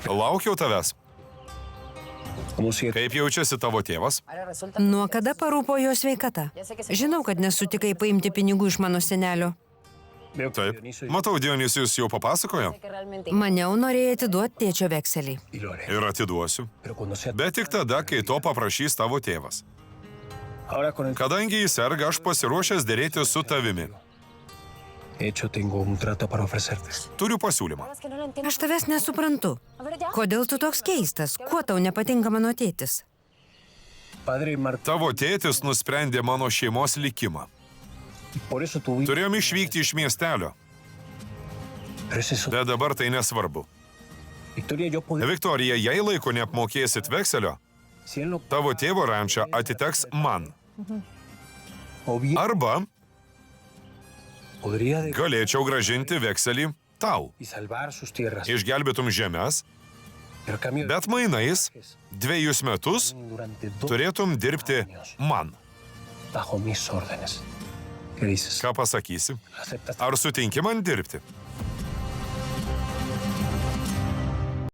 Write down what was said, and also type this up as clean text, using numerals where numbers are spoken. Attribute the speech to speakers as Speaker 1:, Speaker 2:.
Speaker 1: Laukiau tavęs. Kaip jaučiasi tavo tėvas?
Speaker 2: Nuo kada parūpo jo sveikata? Žinau, kad nesutikai paimti pinigų iš mano senelio.
Speaker 1: Taip. Matau, Dionysijus jau papasakojo.
Speaker 2: Maniau norėjai atiduoti tėčio vekselį.
Speaker 1: Ir atiduosiu. Bet tik tada, kai to paprašys tavo tėvas. Kadangi jis serga, aš pasiruošęs dėrėti su tavimi. Turiu pasiūlymą.
Speaker 2: Aš tavęs nesuprantu. Kodėl tu toks keistas? Kuo tau nepatinka mano tėtis?
Speaker 1: Tavo tėtis nusprendė mano šeimos likimą. Turėjom išvykti iš miestelio. Bet dabar tai nesvarbu. Viktorija, jei laiko neapmokėsit vekselio, tavo tėvo ranča atiteks man. Arba galėčiau gražinti vekselį tau. Išgelbėtum žemės, bet mainais 2 metus turėtum dirbti man. Ką pasakysi? Ar sutinki man dirbti?